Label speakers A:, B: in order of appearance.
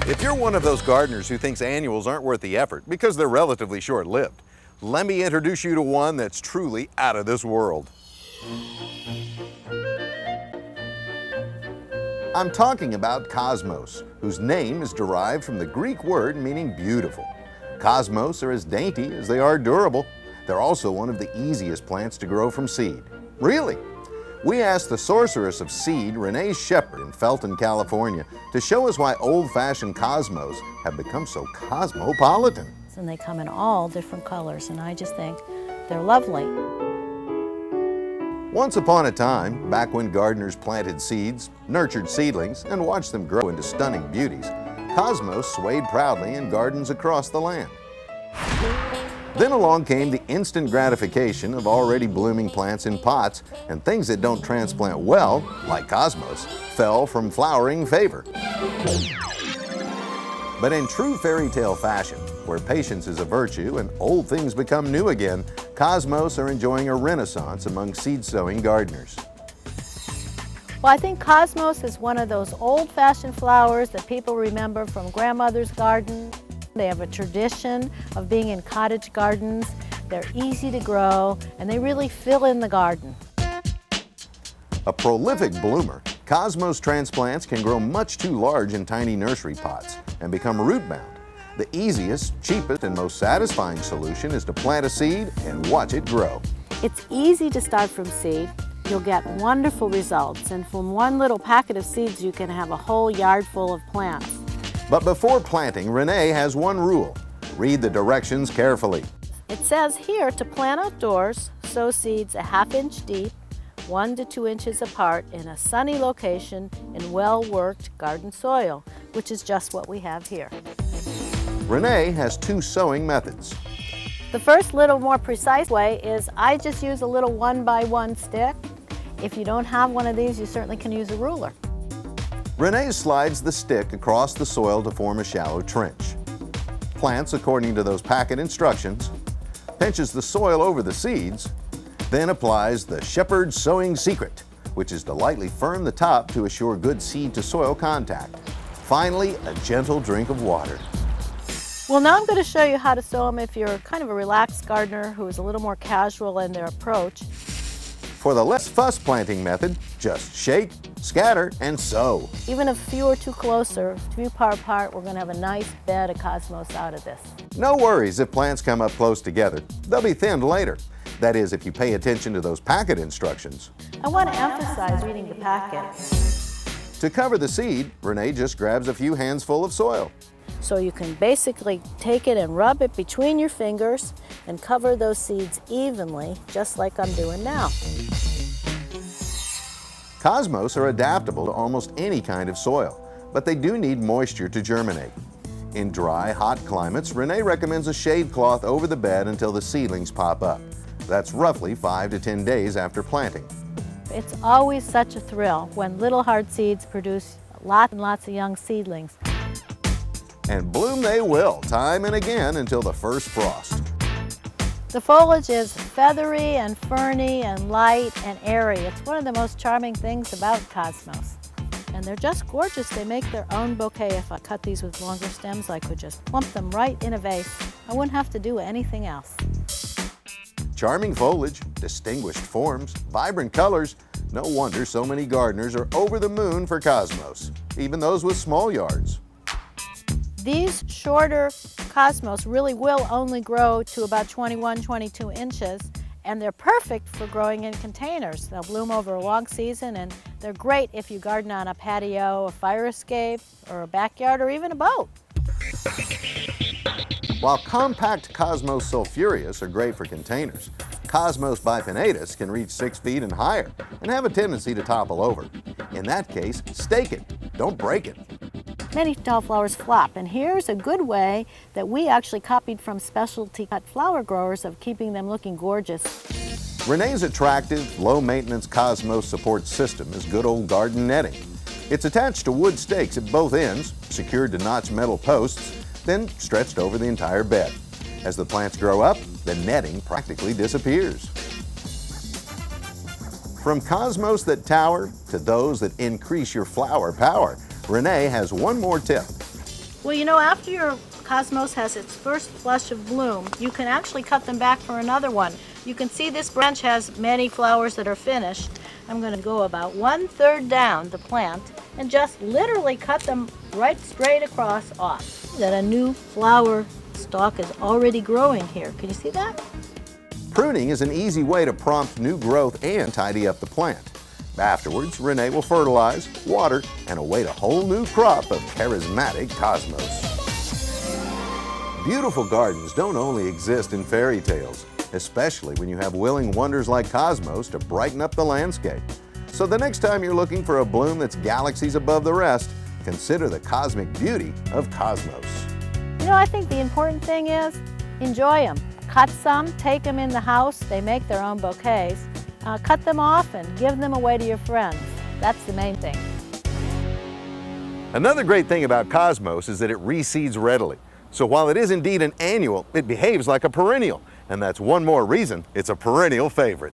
A: If you're one of those gardeners who thinks annuals aren't worth the effort because they're relatively short-lived, let me introduce you to one that's truly out of this world. I'm talking about cosmos, whose name is derived from the Greek word meaning beautiful. Cosmos are as dainty as they are durable. They're also one of the easiest plants to grow from seed. Really? We asked the sorceress of seed, Renee Shepherd in Felton, California, to show us why old-fashioned cosmos have become so cosmopolitan.
B: And they come in all different colors, and I just think they're lovely.
A: Once upon a time, back when gardeners planted seeds, nurtured seedlings, and watched them grow into stunning beauties, cosmos swayed proudly in gardens across the land. Then along came the instant gratification of already blooming plants in pots, and things that don't transplant well, like cosmos, fell from flowering favor. But in true fairy tale fashion, where patience is a virtue and old things become new again, cosmos are enjoying a renaissance among seed-sowing gardeners.
B: Well, I think cosmos is one of those old-fashioned flowers that people remember from grandmother's garden. They have a tradition of being in cottage gardens. They're easy to grow, and they really fill in the garden.
A: A prolific bloomer, cosmos transplants can grow much too large in tiny nursery pots and become root-bound. The easiest, cheapest, and most satisfying solution is to plant a seed and watch it grow.
B: It's easy to start from seed. You'll get wonderful results, and from one little packet of seeds you can have a whole yard full of plants.
A: But before planting, Renee has one rule: read the directions carefully.
B: It says here to plant outdoors, sow seeds a ½ inch deep, 1 to 2 inches apart in a sunny location in well-worked garden soil, which is just what we have here.
A: Renee has two sowing methods.
B: The first little more precise way is I just use a little 1x1 stick. If you don't have one of these, you certainly can use a ruler.
A: Renee slides the stick across the soil to form a shallow trench, plants according to those packet instructions, pinches the soil over the seeds, then applies the Shepherd sowing secret, which is to lightly firm the top to assure good seed-to-soil contact. Finally, a gentle drink of water.
B: Well, now I'm going to show you how to sow them if you're kind of a relaxed gardener who is a little more casual in their approach.
A: For the less fuss planting method, just shake, scatter, and sow.
B: Even if a few are too close or too far apart, we're going to have a nice bed of cosmos out of this.
A: No worries if plants come up close together. They'll be thinned later. That is, if you pay attention to those packet instructions.
B: I want to emphasize reading the packet.
A: To cover the seed, Renee just grabs a few handsful of soil.
B: So you can basically take it and rub it between your fingers and cover those seeds evenly, just like I'm doing now.
A: Cosmos are adaptable to almost any kind of soil, but they do need moisture to germinate. In dry, hot climates, Renee recommends a shade cloth over the bed until the seedlings pop up. That's roughly 5 to 10 days after planting.
B: It's always such a thrill when little hard seeds produce lots and lots of young seedlings.
A: And bloom they will, time and again, until the first frost.
B: The foliage is feathery and ferny and light and airy. It's one of the most charming things about cosmos. And they're just gorgeous. They make their own bouquet. If I cut these with longer stems, I could just plump them right in a vase. I wouldn't have to do anything else.
A: Charming foliage, distinguished forms, vibrant colors. No wonder so many gardeners are over the moon for cosmos, even those with small yards.
B: These shorter cosmos really will only grow to about 21, 22 inches, and they're perfect for growing in containers. They'll bloom over a long season, and they're great if you garden on a patio, a fire escape, or a backyard, or even a boat.
A: While compact Cosmos sulphureus are great for containers, Cosmos bipinnatus can reach 6 feet and higher and have a tendency to topple over. In that case, stake it, don't break it.
B: Many tall flowers flop, and here's a good way that we actually copied from specialty cut flower growers of keeping them looking gorgeous.
A: Renee's attractive, low-maintenance Cosmos support system is good old garden netting. It's attached to wood stakes at both ends, secured to notched metal posts, then stretched over the entire bed. As the plants grow up, the netting practically disappears. From cosmos that tower to those that increase your flower power, Renee has one more tip.
B: Well, you know, after your cosmos has its first flush of bloom, you can actually cut them back for another one. You can see this branch has many flowers that are finished. I'm going to go about 1/3 down the plant and just literally cut them right straight across off. That a new flower stalk is already growing here. Can you see that?
A: Pruning is an easy way to prompt new growth and tidy up the plant. Afterwards, Renee will fertilize, water, and await a whole new crop of charismatic cosmos. Beautiful gardens don't only exist in fairy tales, especially when you have willing wonders like cosmos to brighten up the landscape. So the next time you're looking for a bloom that's galaxies above the rest, consider the cosmic beauty of cosmos.
B: You know, I think the important thing is enjoy them. Cut some, take them in the house. They make their own bouquets. Cut them off and give them away to your friends. That's the main thing.
A: Another great thing about cosmos is that it reseeds readily. So while it is indeed an annual, it behaves like a perennial. And that's one more reason it's a perennial favorite.